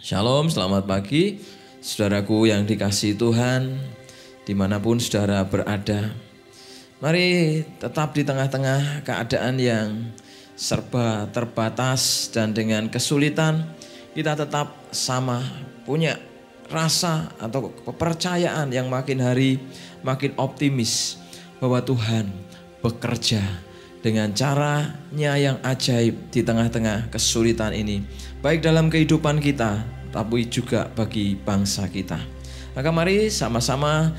Shalom, selamat pagi saudaraku yang dikasihi Tuhan dimanapun saudara berada. Mari tetap di tengah-tengah keadaan yang serba terbatas dan dengan kesulitan, kita tetap sama punya rasa atau kepercayaan yang makin hari makin optimis bahwa Tuhan bekerja dengan caranya yang ajaib di tengah-tengah kesulitan ini, baik dalam kehidupan kita tapi juga bagi bangsa kita. Maka mari sama-sama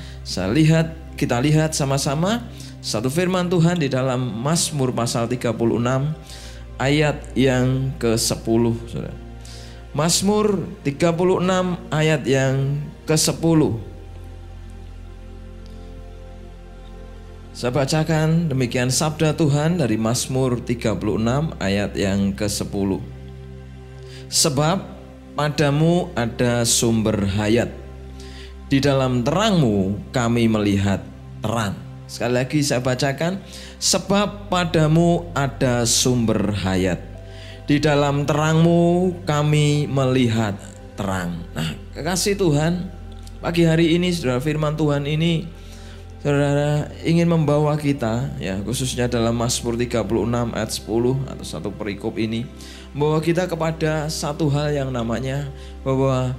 kita lihat sama-sama satu firman Tuhan di dalam Mazmur pasal 36 ayat yang ke-10. Mazmur 36 ayat yang ke-10. Saya bacakan demikian sabda Tuhan dari Mazmur 36 ayat yang ke-10. Sebab padamu ada sumber hayat, di dalam terangmu kami melihat terang. Sekali lagi saya bacakan, sebab padamu ada sumber hayat, di dalam terangmu kami melihat terang. Nah, kekasih Tuhan, pagi hari ini saudara, firman Tuhan ini saudara ingin membawa kita, ya khususnya dalam Mazmur 36 ayat 10 atau satu perikop ini, membawa kita kepada satu hal yang namanya bahwa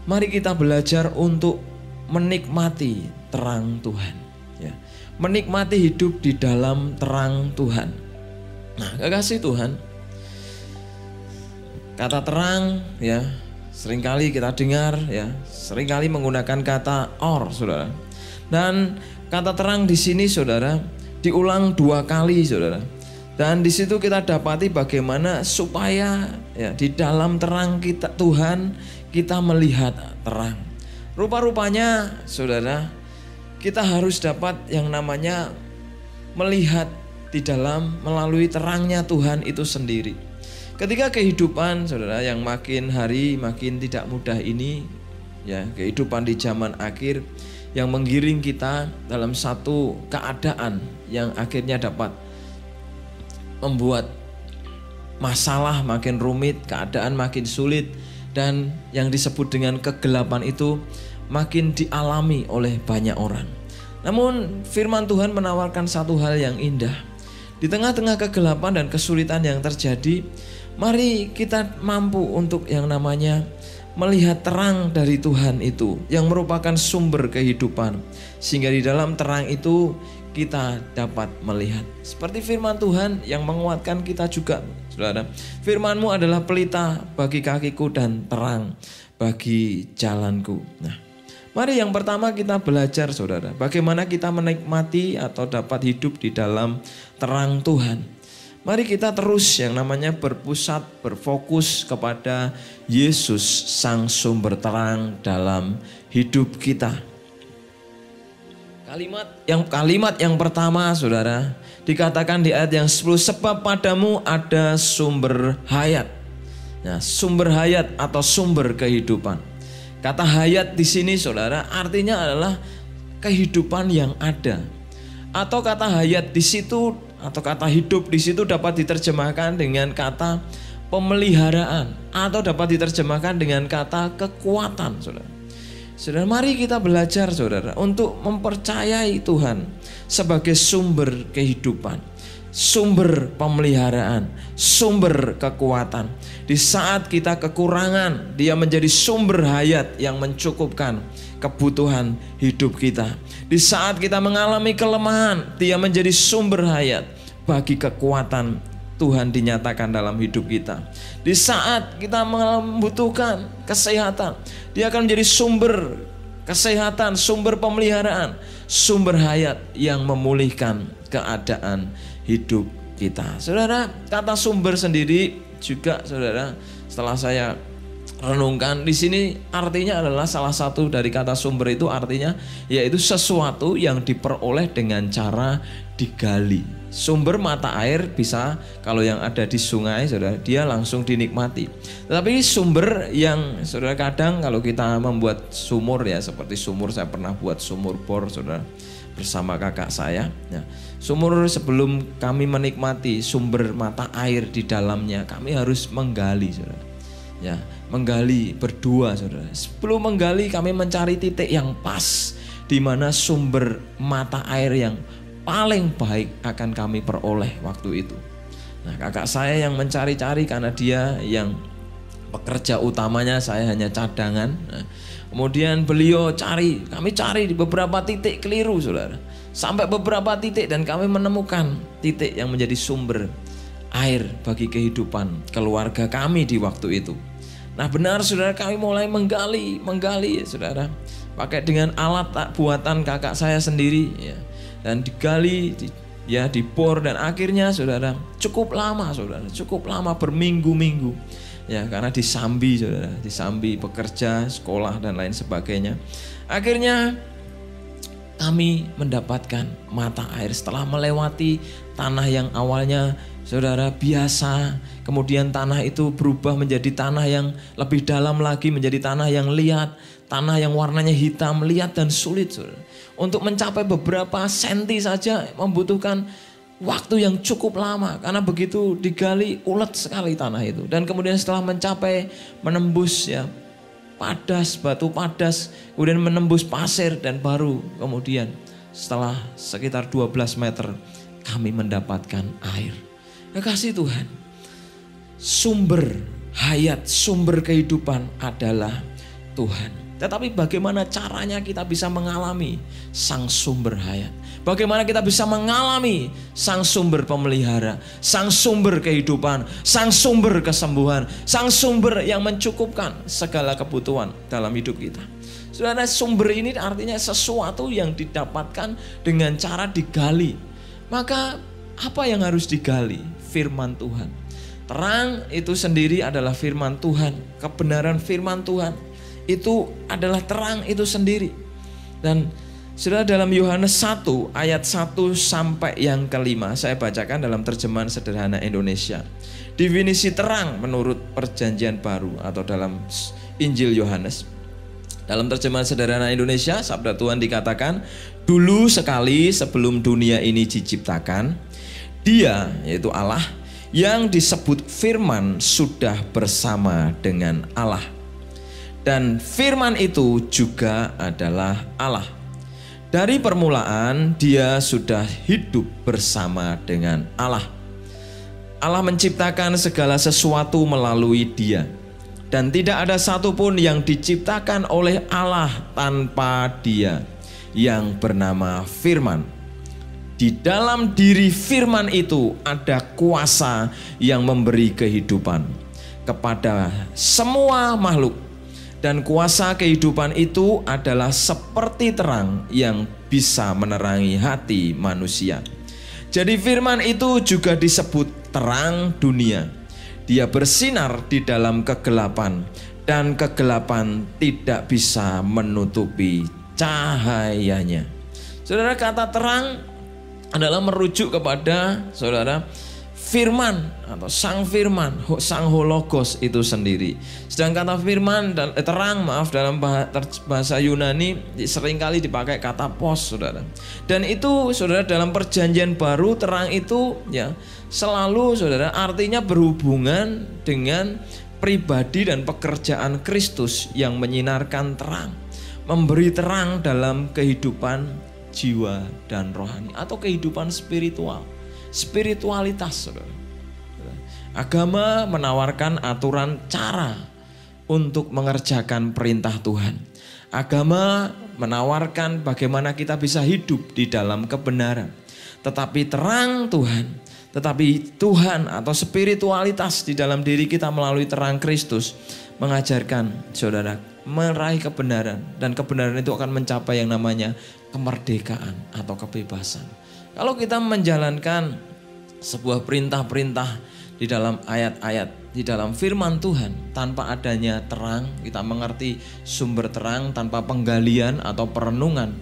mari kita belajar untuk menikmati terang Tuhan, ya. Menikmati hidup di dalam terang Tuhan. Nah, kekasih Tuhan, kata terang, ya seringkali kita dengar, ya seringkali menggunakan kata or, saudara. Dan kata terang di sini saudara diulang 2 kali saudara. Dan di situ kita dapati bagaimana supaya ya di dalam terang kita Tuhan kita melihat terang. Rupa-rupanya saudara, kita harus dapat yang namanya melihat di dalam melalui terangnya Tuhan itu sendiri. Ketika kehidupan saudara yang makin hari makin tidak mudah ini, ya kehidupan di zaman akhir yang menggiring kita dalam satu keadaan yang akhirnya dapat membuat masalah makin rumit, keadaan makin sulit, dan yang disebut dengan kegelapan itu makin dialami oleh banyak orang. Namun firman Tuhan menawarkan satu hal yang indah. Di tengah-tengah kegelapan dan kesulitan yang terjadi, mari kita mampu untuk yang namanya melihat terang dari Tuhan itu yang merupakan sumber kehidupan, sehingga di dalam terang itu kita dapat melihat. Seperti firman Tuhan yang menguatkan kita juga, saudara. Firman-Mu adalah pelita bagi kakiku dan terang bagi jalanku. Nah, mari yang pertama kita belajar saudara, bagaimana kita menikmati atau dapat hidup di dalam terang Tuhan. Mari kita terus yang namanya berpusat, berfokus kepada Yesus sang sumber terang dalam hidup kita. Kalimat yang pertama saudara dikatakan di ayat yang 10, sebab padamu ada sumber hayat. Nah, sumber hayat atau sumber kehidupan. Kata hayat di sini saudara artinya adalah kehidupan yang ada. Atau kata hayat di situ atau kata hidup di situ dapat diterjemahkan dengan kata pemeliharaan atau dapat diterjemahkan dengan kata kekuatan, saudara. Saudara, mari kita belajar saudara untuk mempercayai Tuhan sebagai sumber kehidupan, sumber pemeliharaan, sumber kekuatan. Di saat kita kekurangan, Dia menjadi sumber hayat yang mencukupkan kebutuhan hidup kita. Di saat kita mengalami kelemahan, Dia menjadi sumber hayat bagi kekuatan Tuhan dinyatakan dalam hidup kita. Di saat kita membutuhkan kesehatan, Dia akan menjadi sumber kesehatan, sumber pemeliharaan, sumber hayat yang memulihkan keadaan hidup kita. Saudara, kata sumber sendiri juga saudara, setelah saya renungkan di sini artinya adalah salah satu dari kata sumber itu artinya yaitu sesuatu yang diperoleh dengan cara digali. Sumber mata air bisa kalau yang ada di sungai saudara, dia langsung dinikmati. Tetapi sumber yang saudara kadang kalau kita membuat sumur ya, seperti sumur saya pernah buat sumur bor saudara bersama kakak saya. Nah, sumur sebelum kami menikmati sumber mata air di dalamnya, kami harus menggali saudara. ya, menggali berdua, saudara. Sebelum menggali kami mencari titik yang pas di mana sumber mata air yang paling baik akan kami peroleh waktu itu. Nah, kakak saya yang mencari-cari karena dia yang pekerja utamanya, saya hanya cadangan. Nah, kemudian beliau kami cari di beberapa titik keliru, saudara. Sampai beberapa titik dan kami menemukan titik yang menjadi sumber air bagi kehidupan keluarga kami di waktu itu. Nah, benar saudara, kami mulai menggali ya saudara. Pakai dengan alat buatan kakak saya sendiri ya. Dan digali, dibor, dan akhirnya saudara cukup lama berminggu-minggu ya, karena disambi saudara, disambi bekerja, sekolah dan lain sebagainya. Akhirnya kami mendapatkan mata air setelah melewati tanah yang awalnya saudara biasa, kemudian tanah itu berubah menjadi tanah yang lebih dalam lagi, menjadi tanah yang liat, tanah yang warnanya hitam, liat dan sulit, saudara. Untuk mencapai beberapa senti saja membutuhkan waktu yang cukup lama, karena begitu digali ulet sekali tanah itu. Dan kemudian setelah menembus ya padas, batu padas, kemudian menembus pasir, dan baru kemudian setelah sekitar 12 meter kami mendapatkan air. Kekasih Tuhan, sumber hayat, sumber kehidupan adalah Tuhan. Tetapi bagaimana caranya kita bisa mengalami sang sumber hayat? Bagaimana kita bisa mengalami sang sumber pemelihara, sang sumber kehidupan, sang sumber kesembuhan, sang sumber yang mencukupkan segala kebutuhan dalam hidup kita? Saudara, sumber ini artinya sesuatu yang didapatkan dengan cara digali. Maka apa yang harus digali? Firman Tuhan. Terang itu sendiri adalah firman Tuhan. Kebenaran firman Tuhan itu adalah terang itu sendiri. Dan saudara, dalam Yohanes 1 ayat 1 sampai yang kelima, saya bacakan dalam terjemahan sederhana Indonesia. Definisi terang menurut Perjanjian Baru atau dalam Injil Yohanes. Dalam terjemahan sederhana Indonesia, sabda Tuhan dikatakan, dulu sekali sebelum dunia ini diciptakan, Dia, yaitu Allah, yang disebut firman sudah bersama dengan Allah. Dan firman itu juga adalah Allah. Dari permulaan Dia sudah hidup bersama dengan Allah. Allah menciptakan segala sesuatu melalui Dia. Dan tidak ada satupun yang diciptakan oleh Allah tanpa Dia, yang bernama Firman. Di dalam diri firman itu ada kuasa yang memberi kehidupan kepada semua makhluk. Dan kuasa kehidupan itu adalah seperti terang yang bisa menerangi hati manusia. Jadi firman itu juga disebut terang dunia. Dia bersinar di dalam kegelapan, dan kegelapan tidak bisa menutupi cahayanya. Saudara, kata terang adalah merujuk kepada saudara firman atau sang firman, sang hologos itu sendiri. Sedang kata firman dan terang dalam bahasa Yunani seringkali dipakai kata pos, saudara. Dan itu saudara, dalam Perjanjian Baru terang itu ya selalu saudara artinya berhubungan dengan pribadi dan pekerjaan Kristus yang menyinarkan terang, memberi terang dalam kehidupan jiwa dan rohani atau kehidupan spiritual, spiritualitas, saudara. Agama menawarkan aturan cara untuk mengerjakan perintah Tuhan. Agama menawarkan bagaimana kita bisa hidup di dalam kebenaran. Tetapi terang Tuhan atau spiritualitas di dalam diri kita melalui terang Kristus mengajarkan saudara meraih kebenaran, dan kebenaran itu akan mencapai yang namanya kemerdekaan atau kebebasan. Kalau kita menjalankan sebuah perintah-perintah di dalam ayat-ayat di dalam firman Tuhan tanpa adanya terang, kita mengerti sumber terang tanpa penggalian atau perenungan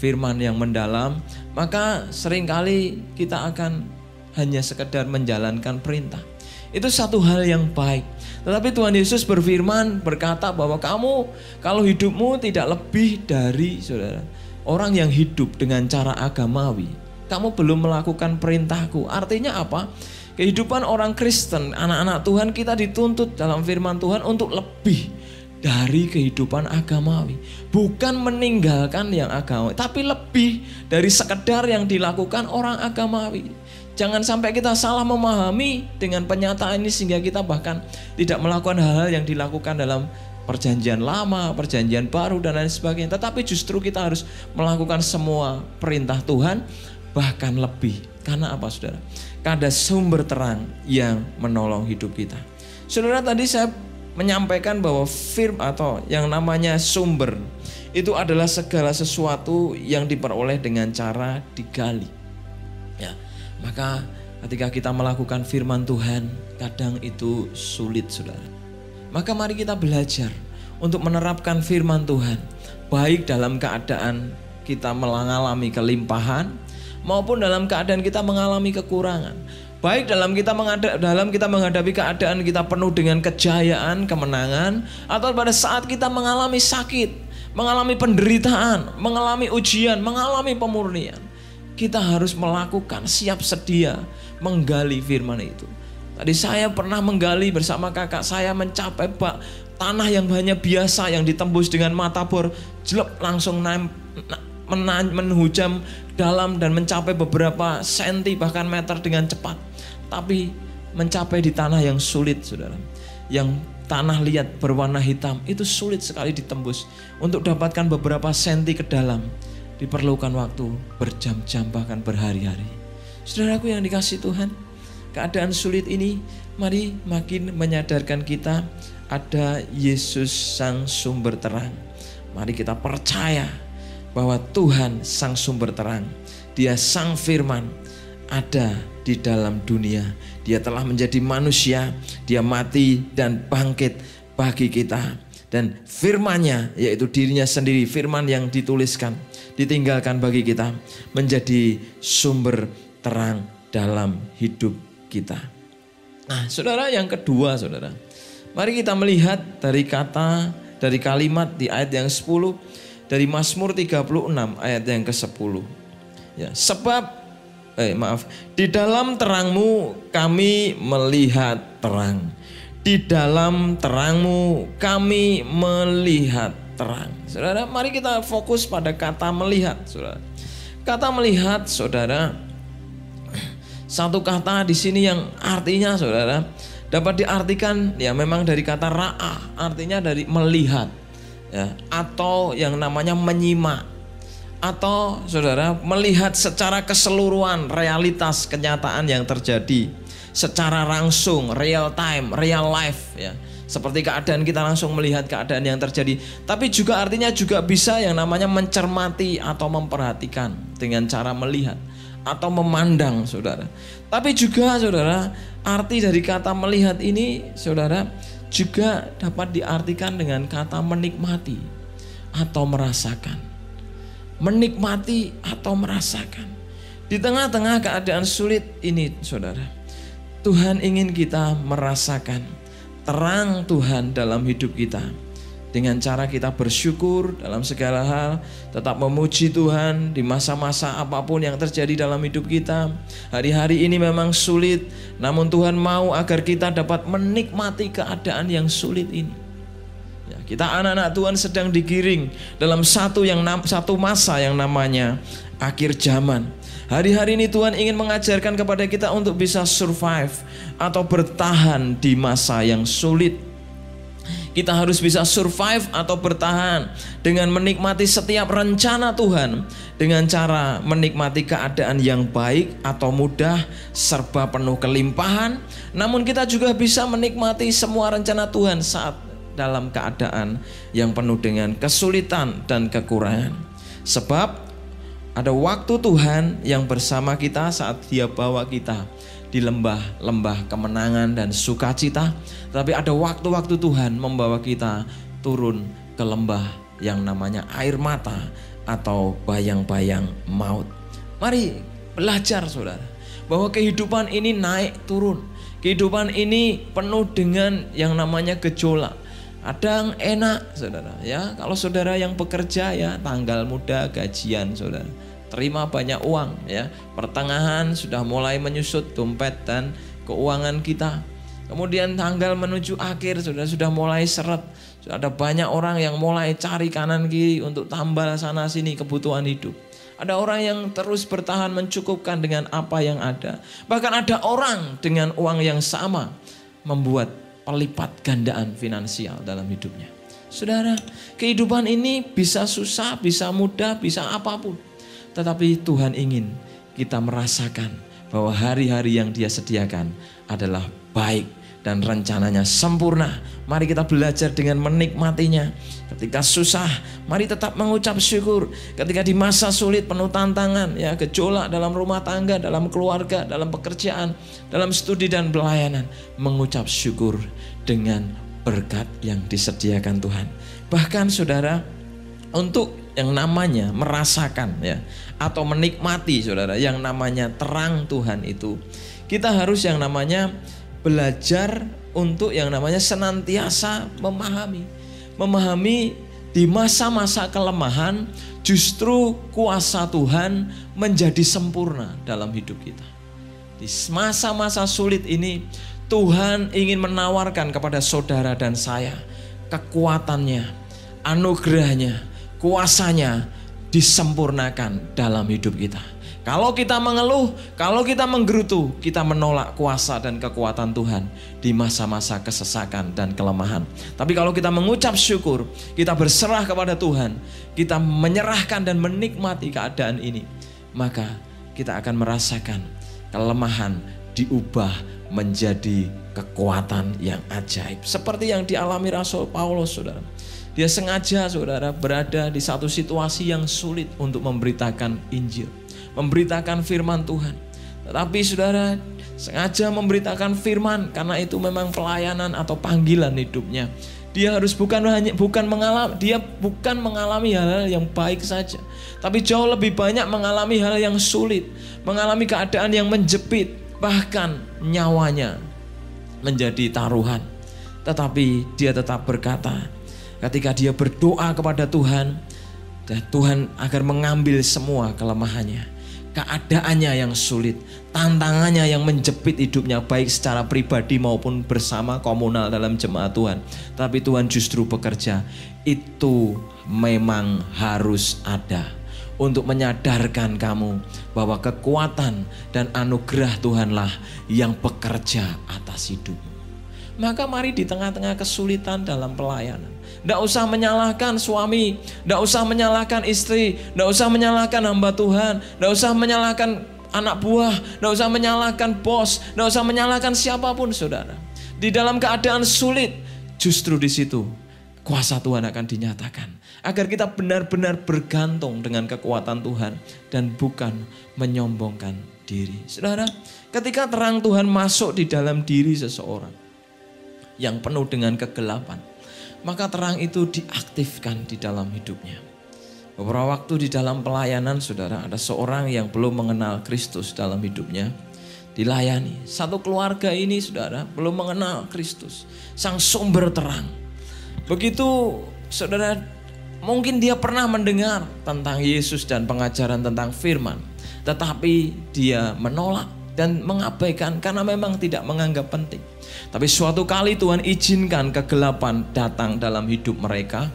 firman yang mendalam, maka seringkali kita akan hanya sekedar menjalankan perintah. Itu satu hal yang baik. Tetapi Tuhan Yesus berfirman, berkata bahwa kamu kalau hidupmu tidak lebih dari saudara orang yang hidup dengan cara agamawi, kamu belum melakukan perintahku. Artinya apa? Kehidupan orang Kristen, anak-anak Tuhan, kita dituntut dalam firman Tuhan untuk lebih dari kehidupan agamawi. Bukan meninggalkan yang agamawi, tapi lebih dari sekedar yang dilakukan orang agamawi. Jangan sampai kita salah memahami dengan penyataan ini sehingga kita bahkan tidak melakukan hal-hal yang dilakukan dalam perjanjian lama, perjanjian baru dan lain sebagainya. Tetapi justru kita harus melakukan semua perintah Tuhan bahkan lebih. Karena apa, saudara? Karena ada sumber terang yang menolong hidup kita. Saudara, tadi saya menyampaikan bahwa firman atau yang namanya sumber itu adalah segala sesuatu yang diperoleh dengan cara digali. Ya, maka ketika kita melakukan firman Tuhan, kadang itu sulit, saudara. Maka mari kita belajar untuk menerapkan firman Tuhan, baik dalam keadaan kita mengalami kelimpahan maupun dalam keadaan kita mengalami kekurangan. Baik dalam kita menghadapi keadaan kita penuh dengan kejayaan, kemenangan, atau pada saat kita mengalami sakit, mengalami penderitaan, mengalami ujian, mengalami pemurnian. Kita harus melakukan siap sedia menggali firman itu. Tadi saya pernah menggali bersama kakak saya, mencapai tanah yang hanya biasa yang ditembus dengan mata bor, jelek langsung menhujam dalam dan mencapai beberapa senti bahkan meter dengan cepat. Tapi mencapai di tanah yang sulit, saudara, yang tanah liat berwarna hitam, itu sulit sekali ditembus. Untuk dapatkan beberapa senti ke dalam diperlukan waktu berjam-jam bahkan berhari-hari. Saudaraku yang dikasihi Tuhan, keadaan sulit ini mari makin menyadarkan kita ada Yesus sang sumber terang. Mari kita percaya bahwa Tuhan sang sumber terang, Dia sang firman ada di dalam dunia. Dia telah menjadi manusia, Dia mati dan bangkit bagi kita. Dan firman-Nya, yaitu dirinya sendiri, firman yang dituliskan, ditinggalkan bagi kita, menjadi sumber terang dalam hidup kita. Nah, saudara, yang kedua, saudara, mari kita melihat dari kalimat di ayat yang 10 dari Mazmur 36 ayat yang ke-10. Ya, di dalam terang-Mu kami melihat terang. Di dalam terang-Mu kami melihat terang. Saudara, mari kita fokus pada kata melihat, saudara. Kata melihat, saudara, satu kata di sini yang artinya, saudara, dapat diartikan ya memang dari kata ra'ah, artinya dari melihat, ya, atau yang namanya menyimak, atau saudara melihat secara keseluruhan realitas kenyataan yang terjadi secara langsung, real time, real life, ya. Seperti keadaan kita langsung melihat keadaan yang terjadi. Tapi juga artinya juga bisa yang namanya mencermati atau memperhatikan dengan cara melihat atau memandang, saudara. Tapi juga, saudara, arti dari kata melihat ini, saudara, juga dapat diartikan dengan kata menikmati atau merasakan. Menikmati atau merasakan. Di tengah-tengah keadaan sulit ini, saudara, Tuhan ingin kita merasakan terang Tuhan dalam hidup kita. Dengan cara kita bersyukur dalam segala hal, tetap memuji Tuhan di masa-masa apapun yang terjadi dalam hidup kita. Hari-hari ini memang sulit, namun Tuhan mau agar kita dapat menikmati keadaan yang sulit ini. Ya, kita anak-anak Tuhan sedang digiring dalam satu masa yang namanya akhir zaman. Hari-hari ini Tuhan ingin mengajarkan kepada kita untuk bisa survive atau bertahan di masa yang sulit. Kita harus bisa survive atau bertahan dengan menikmati setiap rencana Tuhan, dengan cara menikmati keadaan yang baik atau mudah, serba penuh kelimpahan. Namun kita juga bisa menikmati semua rencana Tuhan saat dalam keadaan yang penuh dengan kesulitan dan kekurangan. Sebab ada waktu Tuhan yang bersama kita saat Dia bawa kita di lembah-lembah kemenangan dan sukacita. Tapi ada waktu-waktu Tuhan membawa kita turun ke lembah yang namanya air mata atau bayang-bayang maut. Mari belajar, saudara, bahwa kehidupan ini naik turun. Kehidupan ini penuh dengan yang namanya gejolak. Kadang enak, saudara, ya. Kalau saudara yang bekerja, ya, tanggal muda gajian, saudara, terima banyak uang, ya. Pertengahan sudah mulai menyusut dompet dan keuangan kita. Kemudian tanggal menuju akhir sudah mulai seret. Sudah ada banyak orang yang mulai cari kanan kiri untuk tambal sana sini kebutuhan hidup. Ada orang yang terus bertahan mencukupkan dengan apa yang ada. Bahkan ada orang dengan uang yang sama membuat pelipat gandaan finansial dalam hidupnya. Saudara, kehidupan ini bisa susah, bisa mudah, bisa apapun. Tetapi Tuhan ingin kita merasakan bahwa hari-hari yang Dia sediakan adalah baik dan rencananya sempurna. Mari kita belajar dengan menikmatinya. Ketika susah, mari tetap mengucap syukur. Ketika di masa sulit penuh tantangan, ya, gejolak dalam rumah tangga, dalam keluarga, dalam pekerjaan, dalam studi dan pelayanan, mengucap syukur dengan berkat yang disediakan Tuhan. Bahkan saudara, untuk yang namanya merasakan, ya, atau menikmati saudara, yang namanya terang Tuhan itu, kita harus yang namanya belajar untuk yang namanya senantiasa memahami di masa-masa kelemahan justru kuasa Tuhan menjadi sempurna dalam hidup kita. Di masa-masa sulit ini Tuhan ingin menawarkan kepada saudara dan saya kekuatannya, anugerahnya, kuasanya disempurnakan dalam hidup kita. Kalau kita mengeluh, kalau kita menggerutu, kita menolak kuasa dan kekuatan Tuhan di masa-masa kesesakan dan kelemahan. Tapi kalau kita mengucap syukur, kita berserah kepada Tuhan, kita menyerahkan dan menikmati keadaan ini, maka kita akan merasakan kelemahan diubah menjadi kekuatan yang ajaib. Seperti yang dialami Rasul Paulus, saudara. Dia sengaja, saudara, berada di satu situasi yang sulit untuk memberitakan Injil, memberitakan firman Tuhan. Tetapi saudara, sengaja memberitakan firman karena itu memang pelayanan atau panggilan hidupnya. Dia harus bukan mengalami hal-hal yang baik saja, tapi jauh lebih banyak mengalami hal yang sulit, mengalami keadaan yang menjepit, bahkan nyawanya menjadi taruhan. Tetapi dia tetap berkata, ketika dia berdoa kepada Tuhan, dan Tuhan agar mengambil semua kelemahannya, keadaannya yang sulit, tantangannya yang menjepit hidupnya, baik secara pribadi maupun bersama komunal dalam jemaat Tuhan. Tapi Tuhan justru bekerja, itu memang harus ada untuk menyadarkan kamu bahwa kekuatan dan anugerah Tuhanlah yang bekerja atas hidupmu. Maka mari di tengah-tengah kesulitan dalam pelayanan, tidak usah menyalahkan suami, tidak usah menyalahkan istri, tidak usah menyalahkan hamba Tuhan, tidak usah menyalahkan anak buah, tidak usah menyalahkan bos, tidak usah menyalahkan siapapun, saudara. Di dalam keadaan sulit, justru di situ kuasa Tuhan akan dinyatakan, agar kita benar-benar bergantung dengan kekuatan Tuhan dan bukan menyombongkan diri. Saudara, ketika terang Tuhan masuk di dalam diri seseorang yang penuh dengan kegelapan, maka terang itu diaktifkan di dalam hidupnya. Beberapa waktu di dalam pelayanan, saudara, ada seorang yang belum mengenal Kristus dalam hidupnya, dilayani. Satu keluarga ini, saudara, belum mengenal Kristus, sang sumber terang. Begitu, saudara, mungkin dia pernah mendengar tentang Yesus dan pengajaran tentang firman, tetapi dia menolak dan mengabaikan karena memang tidak menganggap penting. Tapi suatu kali Tuhan izinkan kegelapan datang dalam hidup mereka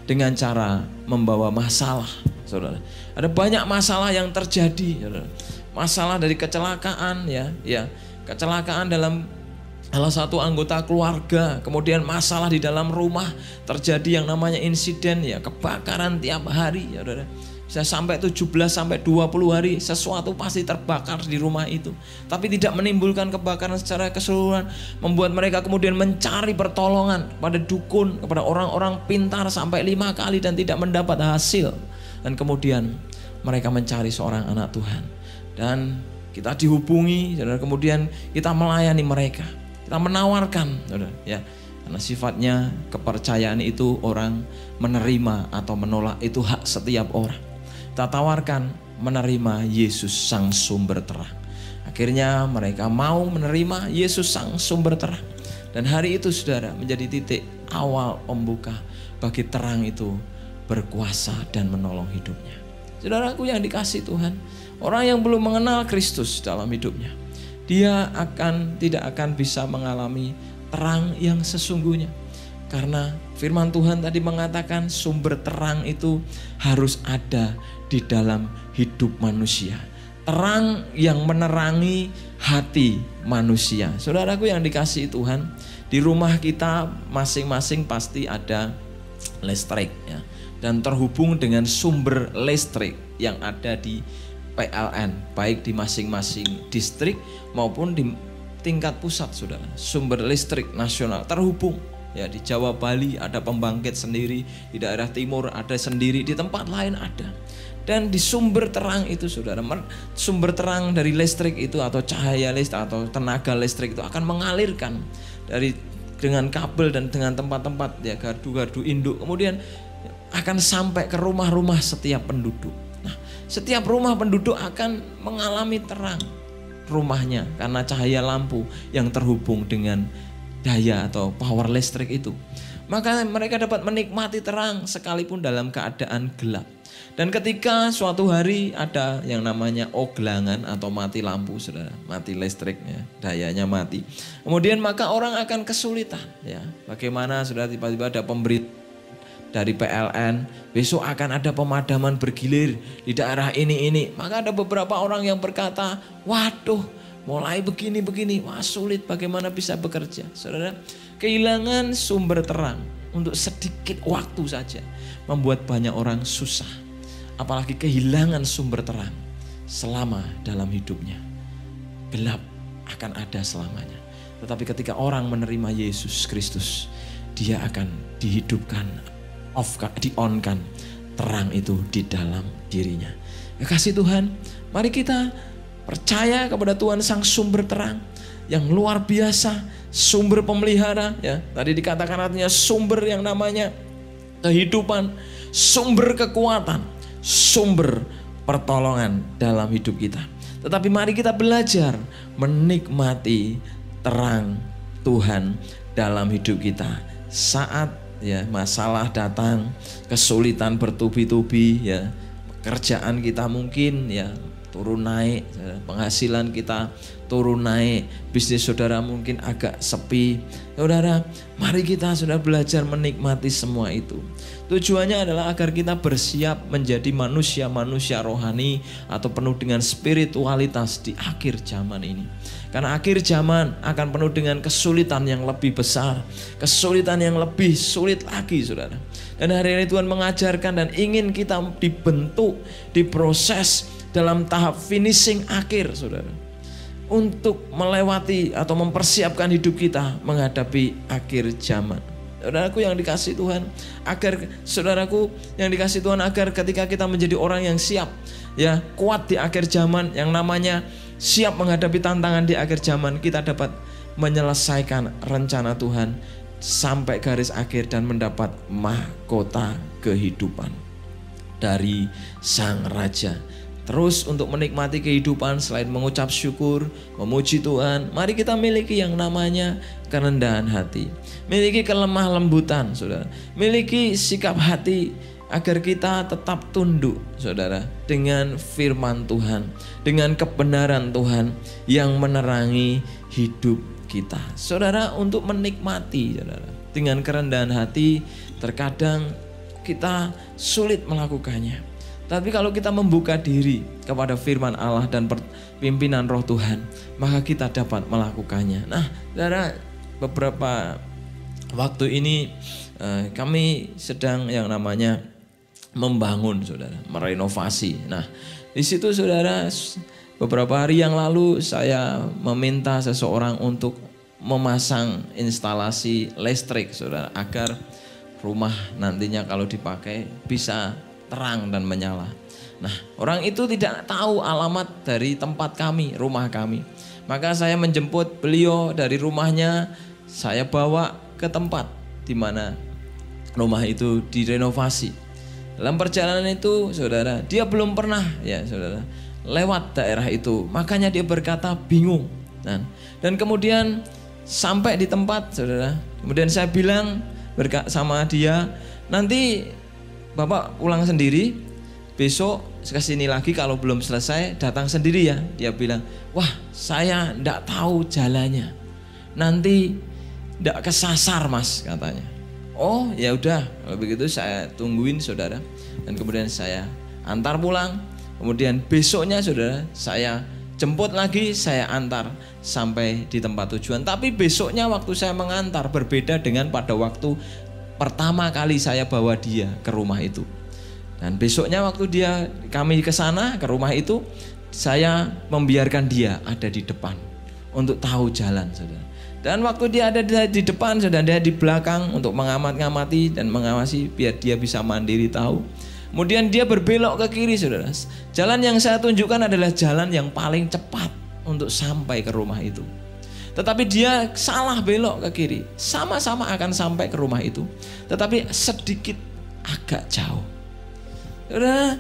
dengan cara membawa masalah, saudara. Ada banyak masalah yang terjadi, saudara. Masalah dari kecelakaan, kecelakaan dalam salah satu anggota keluarga, kemudian masalah di dalam rumah, terjadi yang namanya insiden, kebakaran tiap hari, saudara. Bisa sampai 17 sampai 20 hari sesuatu pasti terbakar di rumah itu. Tapi tidak menimbulkan kebakaran secara keseluruhan, membuat mereka kemudian mencari pertolongan pada dukun, kepada orang-orang pintar sampai 5 kali dan tidak mendapat hasil. Dan kemudian mereka mencari seorang anak Tuhan. Dan kita dihubungi, saudara, kemudian kita melayani mereka. Kita menawarkan, saudara, karena sifatnya kepercayaan itu orang menerima atau menolak itu hak setiap orang. Kita tawarkan menerima Yesus sang sumber terang. Akhirnya mereka mau menerima Yesus sang sumber terang. Dan hari itu, saudara, menjadi titik awal pembuka bagi terang itu berkuasa dan menolong hidupnya. Saudaraku yang dikasihi Tuhan, orang yang belum mengenal Kristus dalam hidupnya, dia tidak akan bisa mengalami terang yang sesungguhnya. Karena firman Tuhan tadi mengatakan sumber terang itu harus ada di dalam hidup manusia. Terang yang menerangi hati manusia. Saudaraku yang dikasihi Tuhan, di rumah kita masing-masing pasti ada listrik ya, dan terhubung dengan sumber listrik yang ada di PLN, baik di masing-masing distrik maupun di tingkat pusat, saudara. Sumber listrik nasional terhubung. Ya, di Jawa Bali ada pembangkit sendiri, di daerah timur ada sendiri, di tempat lain ada. Dan di sumber terang itu, saudara, sumber terang dari listrik itu atau cahaya listrik atau tenaga listrik itu akan mengalirkan dengan kabel dan dengan tempat-tempat ya, gardu-gardu induk, kemudian akan sampai ke rumah-rumah setiap penduduk. Nah, setiap rumah penduduk akan mengalami terang rumahnya karena cahaya lampu yang terhubung dengan daya atau power listrik itu. Maka mereka dapat menikmati terang sekalipun dalam keadaan gelap. Dan ketika suatu hari ada yang namanya oglangan atau mati lampu, saudara, mati listriknya, dayanya mati. Kemudian maka orang akan kesulitan ya. Bagaimana saudara, tiba-tiba ada pemberita dari PLN, besok akan ada pemadaman bergilir di daerah ini. Maka ada beberapa orang yang berkata, waduh, mulai begini, wah sulit, bagaimana bisa bekerja. Saudara, kehilangan sumber terang untuk sedikit waktu saja membuat banyak orang susah. Apalagi kehilangan sumber terang selama dalam hidupnya. Gelap akan ada selamanya. Tetapi ketika orang menerima Yesus Kristus, dia akan dihidupkan, di-on-kan terang itu di dalam dirinya. Kasih Tuhan, mari kita percaya kepada Tuhan sang sumber terang yang luar biasa, sumber pemelihara ya. Tadi dikatakan artinya sumber yang namanya kehidupan, sumber kekuatan, sumber pertolongan dalam hidup kita. Tetapi mari kita belajar menikmati terang Tuhan dalam hidup kita. Saat ya masalah datang, kesulitan bertubi-tubi ya, pekerjaan kita mungkin ya turun naik, penghasilan kita turun naik, bisnis saudara mungkin agak sepi. Saudara, mari kita sudah belajar menikmati semua itu. Tujuannya adalah agar kita bersiap menjadi manusia-manusia rohani atau penuh dengan spiritualitas di akhir zaman ini. Karena akhir zaman akan penuh dengan kesulitan yang lebih besar, kesulitan yang lebih sulit lagi, saudara. Dan hari ini Tuhan mengajarkan dan ingin kita dibentuk, diproses dalam tahap finishing akhir, saudara, untuk melewati atau mempersiapkan hidup kita menghadapi akhir zaman. Saudaraku yang dikasihi Tuhan, agar ketika kita menjadi orang yang siap ya, kuat di akhir zaman, yang namanya siap menghadapi tantangan di akhir zaman, kita dapat menyelesaikan rencana Tuhan sampai garis akhir dan mendapat mahkota kehidupan dari Sang Raja. Terus untuk menikmati kehidupan selain mengucap syukur, memuji Tuhan, mari kita miliki yang namanya kerendahan hati. Miliki kelemah lembutan, saudara. Miliki sikap hati agar kita tetap tunduk, saudara, dengan firman Tuhan, dengan kebenaran Tuhan yang menerangi hidup kita. Saudara, untuk menikmati, saudara, dengan kerendahan hati, terkadang kita sulit melakukannya. Tapi kalau kita membuka diri kepada firman Allah dan pimpinan roh Tuhan, maka kita dapat melakukannya. Nah, saudara, beberapa waktu ini kami sedang yang namanya membangun, saudara, merenovasi. Nah, di situ, saudara, beberapa hari yang lalu saya meminta seseorang untuk memasang instalasi listrik, saudara, agar rumah nantinya kalau dipakai bisa terang dan menyala. Nah, orang itu tidak tahu alamat dari tempat kami, rumah kami. Maka saya menjemput beliau dari rumahnya, saya bawa ke tempat di mana rumah itu direnovasi. Dalam perjalanan itu, saudara, dia belum pernah ya, saudara, lewat daerah itu. Makanya dia berkata bingung. Dan kemudian sampai di tempat, saudara, kemudian saya bilang sama dia, nanti Bapak pulang sendiri, besok kesini lagi, kalau belum selesai datang sendiri ya. Dia bilang, wah saya enggak tahu jalannya, nanti enggak kesasar mas katanya. Oh ya udah, kalau begitu saya tungguin saudara, dan kemudian saya antar pulang. Kemudian besoknya saudara saya jemput lagi, saya antar sampai di tempat tujuan. Tapi besoknya waktu saya mengantar berbeda dengan pada waktu pertama kali saya bawa dia ke rumah itu. Dan besoknya waktu kami ke sana, ke rumah itu, saya membiarkan dia ada di depan untuk tahu jalan saudara. Dan waktu dia ada di depan, saudara, dia di belakang untuk mengamati dan mengawasi biar dia bisa mandiri tahu. Kemudian dia berbelok ke kiri saudara. Jalan yang saya tunjukkan adalah jalan yang paling cepat untuk sampai ke rumah itu. Tetapi dia salah belok ke kiri. Sama-sama akan sampai ke rumah itu, tetapi sedikit agak jauh. Saudara,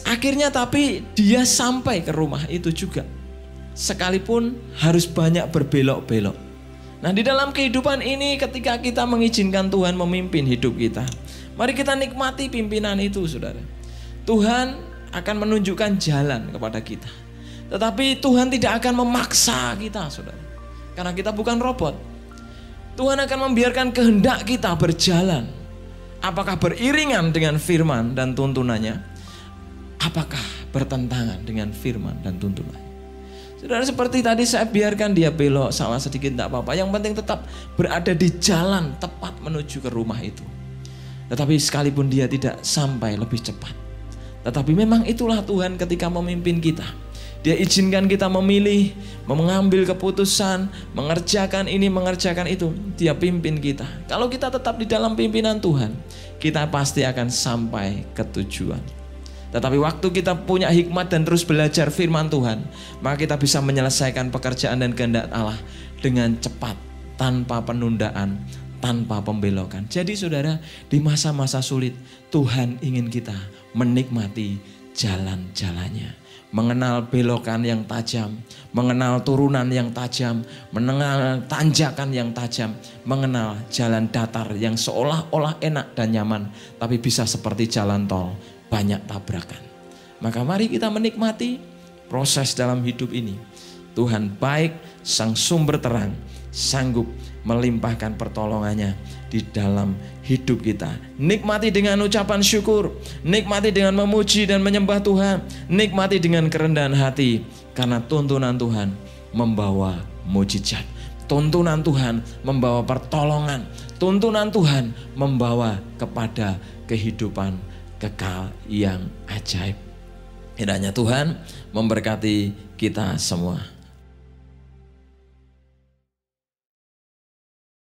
akhirnya tapi dia sampai ke rumah itu juga, sekalipun harus banyak berbelok-belok. Nah di dalam kehidupan ini ketika kita mengizinkan Tuhan memimpin hidup kita, mari kita nikmati pimpinan itu saudara. Tuhan akan menunjukkan jalan kepada kita, tetapi Tuhan tidak akan memaksa kita saudara, karena kita bukan robot. Tuhan akan membiarkan kehendak kita berjalan, apakah beriringan dengan firman dan tuntunannya, apakah bertentangan dengan firman dan tuntunannya. Saudara, seperti tadi saya biarkan dia belok salah sedikit tidak apa-apa, yang penting tetap berada di jalan tepat menuju ke rumah itu. Tetapi sekalipun dia tidak sampai lebih cepat, tetapi memang itulah Tuhan ketika memimpin kita. Dia izinkan kita memilih, mengambil keputusan, mengerjakan ini, mengerjakan itu. Dia pimpin kita. Kalau kita tetap di dalam pimpinan Tuhan, kita pasti akan sampai ke tujuan. Tetapi waktu kita punya hikmat dan terus belajar firman Tuhan, maka kita bisa menyelesaikan pekerjaan dan kehendak Allah dengan cepat, tanpa penundaan, tanpa pembelokan. Jadi saudara, di masa-masa sulit Tuhan ingin kita menikmati jalan-jalannya, mengenal belokan yang tajam, mengenal turunan yang tajam, mengenal tanjakan yang tajam, mengenal jalan datar yang seolah-olah enak dan nyaman, tapi bisa seperti jalan tol, banyak tabrakan. Maka mari kita menikmati proses dalam hidup ini. Tuhan baik, Sang Sumber terang, sanggup melimpahkan pertolongannya di dalam hidup kita. Nikmati dengan ucapan syukur, nikmati dengan memuji dan menyembah Tuhan, nikmati dengan kerendahan hati, karena tuntunan Tuhan membawa mujizat, tuntunan Tuhan membawa pertolongan, tuntunan Tuhan membawa kepada kehidupan kekal yang ajaib. Kiranya Tuhan memberkati kita semua.